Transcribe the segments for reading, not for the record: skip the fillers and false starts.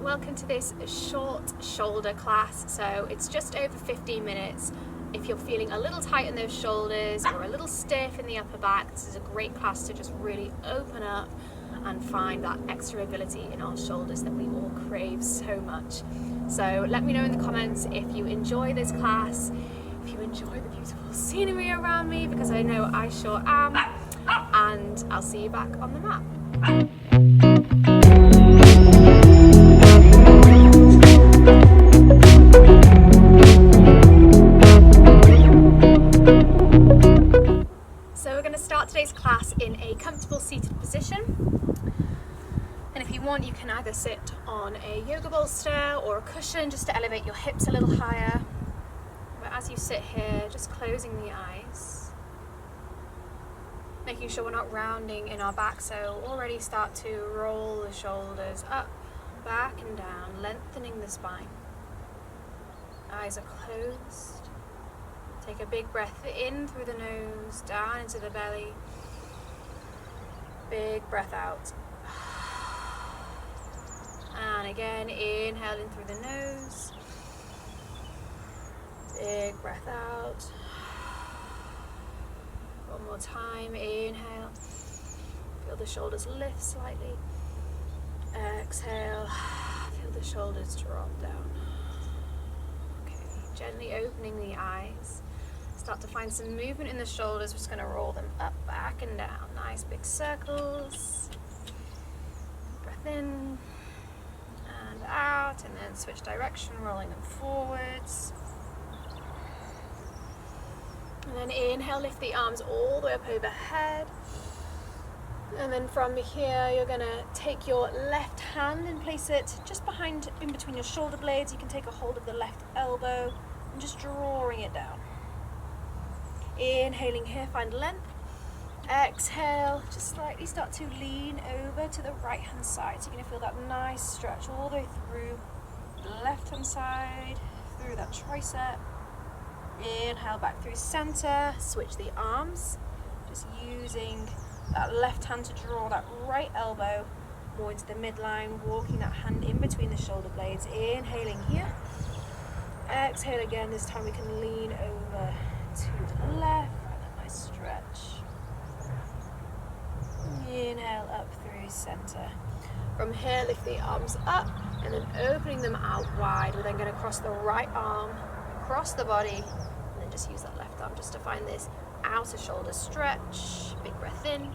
welcome to this short shoulder class. So it's just over 15 minutes. If you're feeling a little tight in those shoulders or a little stiff in the upper back, this is a great class to just really open up and find that extra ability in our shoulders that we all crave so much. So let me know in the comments if you enjoy this class, if you enjoy the beautiful scenery around me, because I know I sure am, and I'll see you back on the mat. So we're going to start today's class in a comfortable seated position. And if you want, you can either sit on a yoga bolster or a cushion just to elevate your hips a little higher. But as you sit here, just closing the eyes, making sure we're not rounding in our back, so already start to roll the shoulders up, back and down, lengthening the spine. Eyes are closed. Take a big breath in through the nose, down into the belly. Big breath out. And again, inhaling through the nose. Big breath out. One more time, inhale. Feel the shoulders lift slightly. Exhale. Feel the shoulders drop down. Okay, gently opening the eyes. Start to find some movement in the shoulders. We're just going to roll them up, back and down. Nice big circles. Breath in and out, and then switch direction, rolling them forwards. And then inhale, lift the arms all the way up overhead. And then from here, you're going to take your left hand and place it just behind, in between your shoulder blades. You can take a hold of the left elbow and just drawing it down. Inhaling here, find length. Exhale, just slightly start to lean over to the right hand side. So you're going to feel that nice stretch all the way through the left hand side, through that tricep. Inhale back through center, switch the arms. Just using that left hand to draw that right elbow more into the midline, walking that hand in between the shoulder blades. Inhaling here. Exhale again, this time we can lean over to the left, and a nice stretch. Inhale up through center. From here, lift the arms up and then opening them out wide. We're then going to cross the right arm across the body, and then just use that left arm just to find this outer shoulder stretch. Big breath in.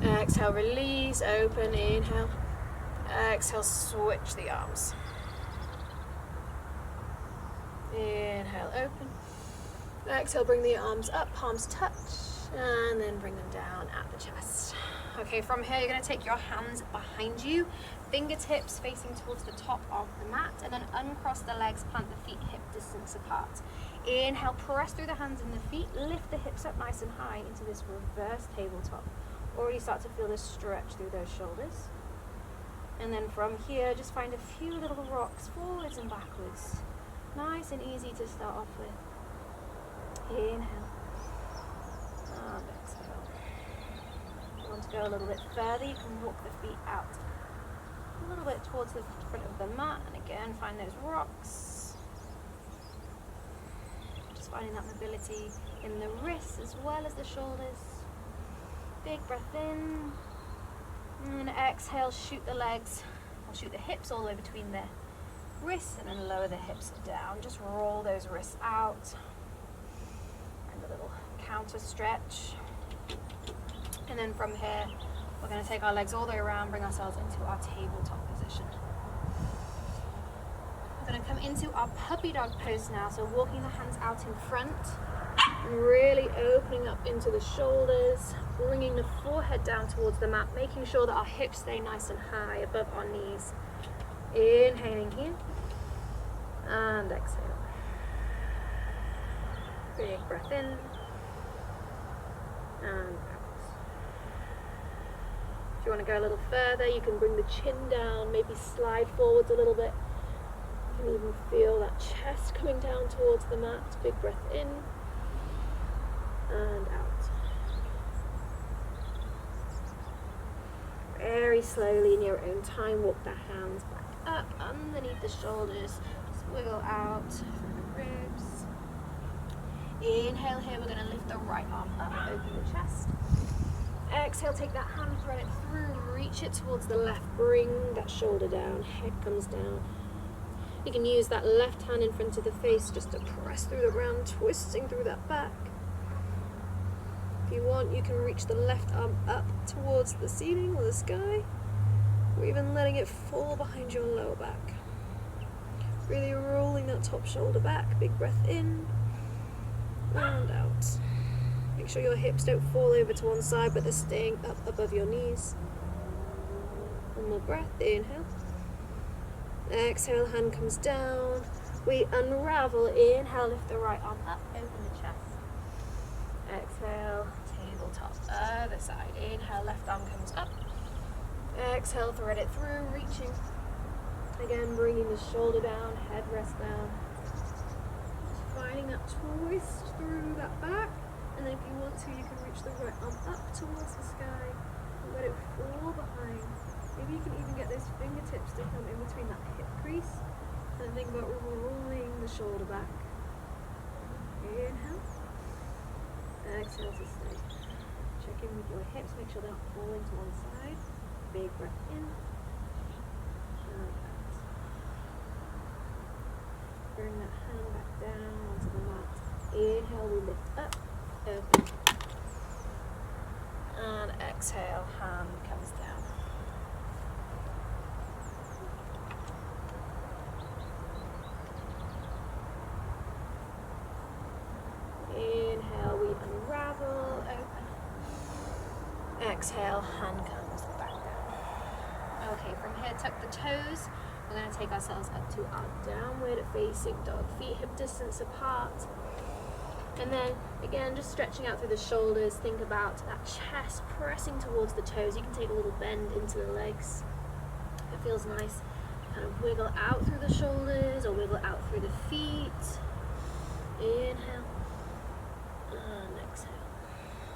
Exhale, release, open, inhale. Exhale, switch the arms. Inhale, open. Exhale, bring the arms up, palms touch, and then bring them down at the chest. Okay, from here you're going to take your hands behind you, fingertips facing towards the top of the mat, and then uncross the legs, plant the feet hip distance apart. Inhale, press through the hands and the feet, lift the hips up nice and high into this reverse tabletop. Already start to feel this stretch through those shoulders. And then from here, just find a few little rocks forwards and backwards. Nice and easy to start off with. Inhale and exhale. If you want to go a little bit further, you can walk the feet out a little bit towards the front of the mat, and again find those rocks. Just finding that mobility in the wrists as well as the shoulders. Big breath in, and exhale, shoot the legs, or shoot the hips all the way between the wrists, and then lower the hips down. Just roll those wrists out. A little counter stretch, and then from here we're going to take our legs all the way around, bring ourselves into our tabletop position. We're going to come into our puppy dog pose now, so walking the hands out in front, really opening up into the shoulders, bringing the forehead down towards the mat, making sure that our hips stay nice and high above our knees. Inhaling here and exhale. Big breath in and out. If you want to go a little further, you can bring the chin down, maybe slide forwards a little bit. You can even feel that chest coming down towards the mat. Big breath in and out. very slowly in your own time, walk the hands back up underneath the shoulders. Just wiggle out through the ribs. Inhale here, we're going to lift the right arm up, open the chest. Exhale, take that hand, thread it through, reach it towards the left, bring that shoulder down, head comes down. You can use that left hand in front of the face just to press through the ground, twisting through that back. If you want, you can reach the left arm up towards the ceiling or the sky, or even letting it fall behind your lower back. Really rolling that top shoulder back, big breath in and out. Make sure your hips don't fall over to one side, but they're staying up above your knees. One more breath, inhale. Exhale, hand comes down. We unravel, inhale, lift the right arm up, open the chest. Exhale, tabletop, other side. Inhale, left arm comes up. Exhale, thread it through, reaching. Again, bringing the shoulder down, head rest down. Just finding that twist through that back. And then if you want to, you can reach the right arm up towards the sky and let it fall behind. Maybe you can even get those fingertips to come in between that hip crease. And think about rolling the shoulder back. Inhale. Exhale to stay. Check in with your hips, make sure they're not falling to one side. Big breath in. And out. Bring that hand back down onto the mat. Inhale, we lift up. Open. And exhale, hand comes down. Inhale, we unravel, open. Exhale, hand comes back down. Okay, from here, tuck the toes. We're going to take ourselves up to our downward facing dog. Feet hip distance apart. And then, again, just stretching out through the shoulders. Think about that chest pressing towards the toes. You can take a little bend into the legs. If it feels nice, kind of wiggle out through the shoulders or wiggle out through the feet. Inhale. And exhale.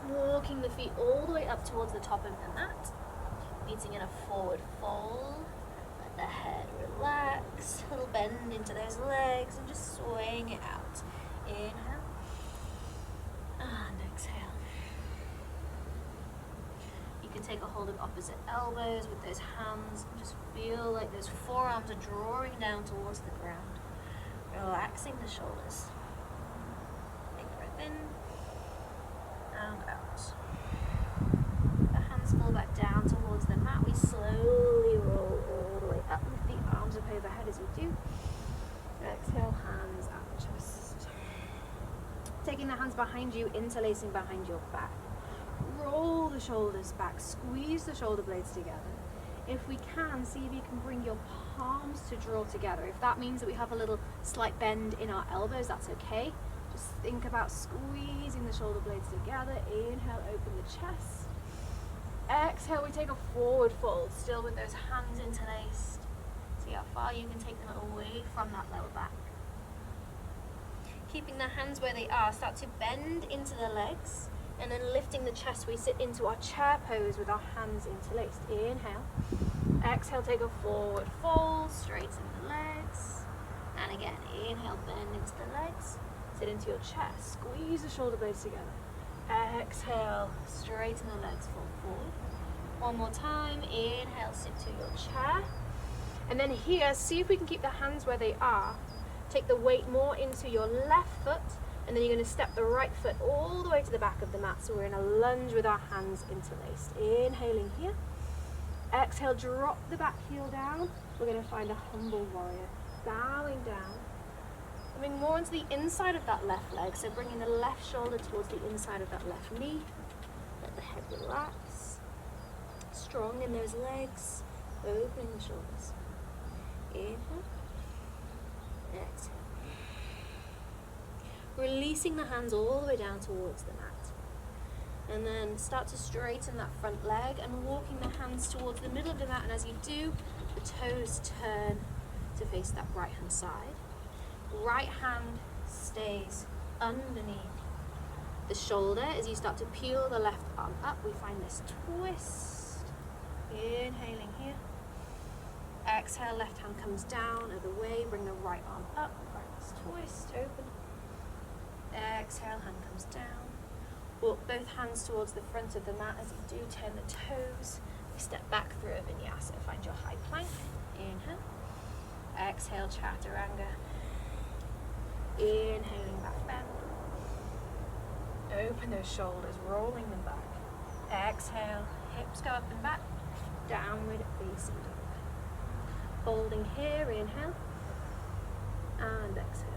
Walking the feet all the way up towards the top of the mat. Meeting in a forward fold. Let the head relax. A little bend into those legs and just swing it out. Inhale. And exhale. You can take a hold of opposite elbows with those hands and just feel like those forearms are drawing down towards the ground, relaxing the shoulders. Big breath in and out. The hands fall back down towards the mat. We slowly roll all the way up with the arms up overhead as we do. Exhale, hands at the chest. Taking the hands behind you, interlacing behind your back. Roll the shoulders back, squeeze the shoulder blades together. If we can, see if you can bring your palms to draw together. If that means that we have a little slight bend in our elbows, that's okay. Just think about squeezing the shoulder blades together. Inhale, open the chest. Exhale, we take a forward fold, still with those hands interlaced. See how far you can take them away from that lower back. Keeping the hands where they are, start to bend into the legs, and then lifting the chest, we sit into our chair pose with our hands interlaced. Inhale. Exhale, take a forward fold, straighten the legs. And again, inhale, bend into the legs, sit into your chest, squeeze the shoulder blades together. Exhale, straighten the legs, fold forward. One more time, inhale, sit to your chair. And then here, see if we can keep the hands where they are. Take the weight more into your left foot, and then you're going to step the right foot all the way to the back of the mat. So we're in a lunge with our hands interlaced. Inhaling here. Exhale, drop the back heel down. We're going to find a humble warrior. Bowing down. Coming more into the inside of that left leg. So bringing the left shoulder towards the inside of that left knee. Let the head relax. Strong in those legs. Opening the shoulders. Inhale. Exhale. Releasing the hands all the way down towards the mat. And then start to straighten that front leg and walking the hands towards the middle of the mat. And as you do, the toes turn to face that right hand side. Right hand stays underneath the shoulder. As you start to peel the left arm up, we find this twist. Inhaling here. Exhale, left hand comes down, other way, bring the right arm up, right twist, open. Exhale, hand comes down. Walk both hands towards the front of the mat as you do, turn the toes. We step back through a vinyasa, find your high plank. Inhale. Exhale, chaturanga. Inhaling, back bend. Open those shoulders, rolling them back. Exhale, hips go up and back. Downward facing dog. Holding here, inhale. And exhale.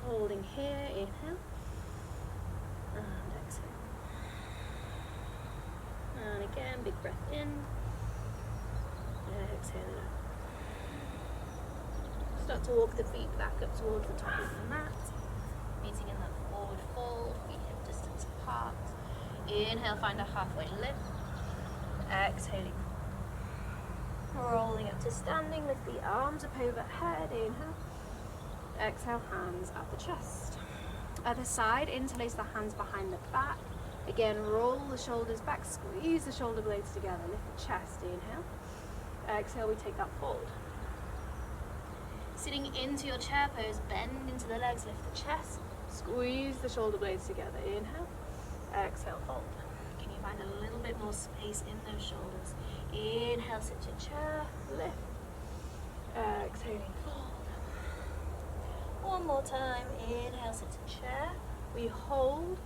Holding here, inhale. And exhale. And again, big breath in. Exhale it out. Start to walk the feet back up towards the top of the mat. Meeting in that forward fold, feet hip distance apart. Inhale, find a halfway lift. Exhaling. Rolling up to standing, lift the arms up overhead. Inhale. Exhale, hands at the chest. Other side, interlace the hands behind the back. Again, roll the shoulders back, squeeze the shoulder blades together, lift the chest, inhale. Exhale, we take that forward. Sitting into your chair pose, bend into the legs, lift the chest, squeeze the shoulder blades together, inhale. Exhale, fold. Can you find a little bit more space in those shoulders? Inhale, sit your chair, lift. Exhaling, fold. One more time, inhale, sit to chair. We hold,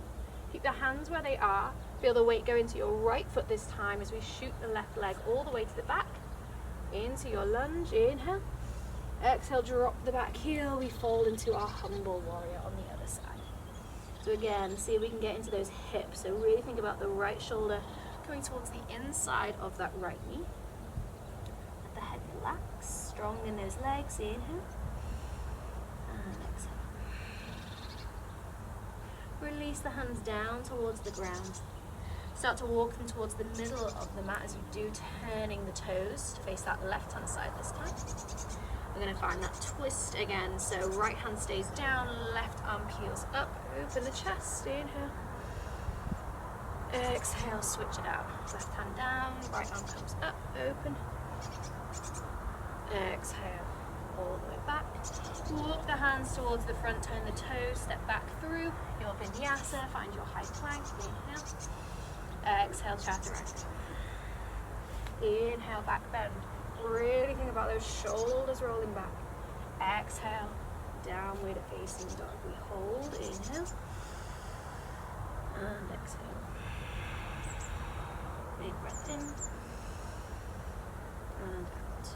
keep the hands where they are. Feel the weight go into your right foot this time as we shoot the left leg all the way to the back. Into your lunge, inhale. Exhale, drop the back heel. We fold into our humble warrior on the other side. So again, see if we can get into those hips. So really think about the right shoulder going towards the inside of that right knee. Let the head relax, strong in those legs, inhale. And exhale. Release the hands down towards the ground. Start to walk them towards the middle of the mat as you do, turning the toes to face that left hand side this time. We're going to find that twist again. So right hand stays down, left arm peels up, open the chest, inhale. Exhale, switch it out. Left hand down, right arm comes up, open. Exhale, all the way back. Walk the hands towards the front, turn the toes, step back through your vinyasa, find your high plank, inhale. Exhale, chaturanga. Inhale, back bend. Really think about those shoulders rolling back. Exhale, downward facing dog. We hold, inhale. And exhale. Big breath in. And out.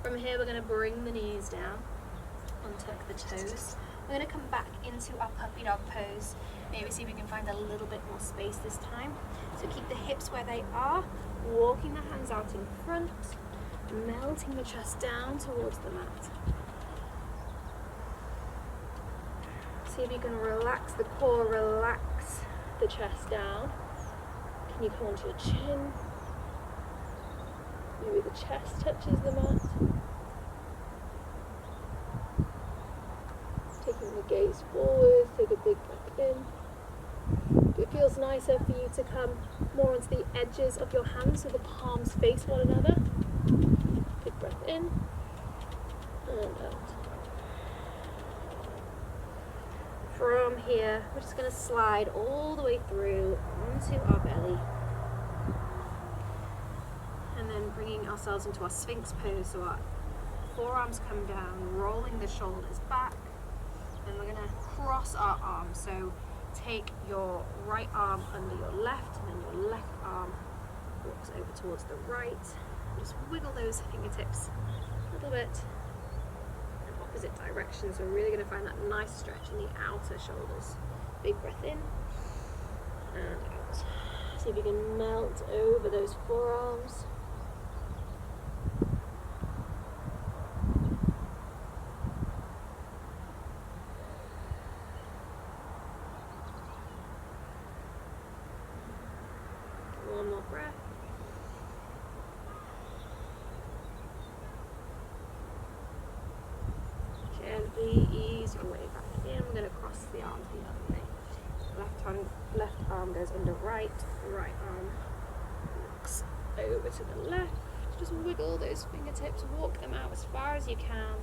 From here, we're going to bring the knees down. Untuck the toes. We're going to come back into our puppy dog pose. Maybe see if we can find a little bit more space this time. So keep the hips where they are, walking the hands out in front, melting the chest down towards the mat. See if you can relax the core, relax the chest down. Can you come onto your chin? Maybe the chest touches the mat. Taking the gaze forward, take a big breath in. If it feels nicer for you to come more onto the edges of your hands so the palms face one another. Big breath in and out. From here, we're just going to slide all the way through onto our belly. And then bringing ourselves into our Sphinx pose, so our forearms come down, rolling the shoulders back. And we're going to cross our arms. So take your right arm under your left, and then your left arm walks over towards the right. Just wiggle those fingertips a little bit in opposite directions. So we're really going to find that nice stretch in the outer shoulders. Big breath in and out. See if you can melt over those forearms. One more breath. cross your way back in. We're going to cross the arms the other way. Left arm goes under right arm looks over to the left. Just wiggle those fingertips, walk them out as far as you can,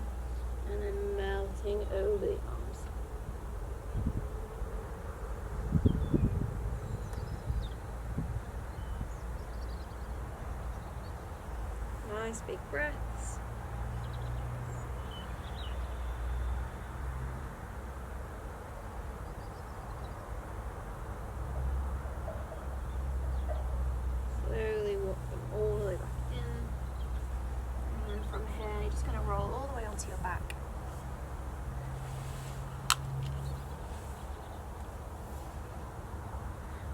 and then melting over the arms. Nice big breaths. Slowly walk them all the way back in. And from here, you're just going to roll all the way onto your back.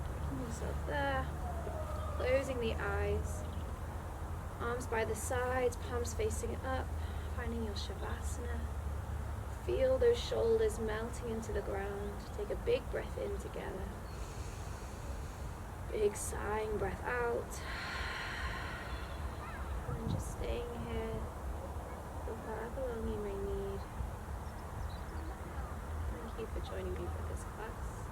Taking yourself there. Closing the eyes. Arms by the sides, palms facing up. Finding your Shavasana. Feel those shoulders melting into the ground. Take a big breath in together. Big sighing breath out. And just staying here for however long you may need. Thank you for joining me for this class.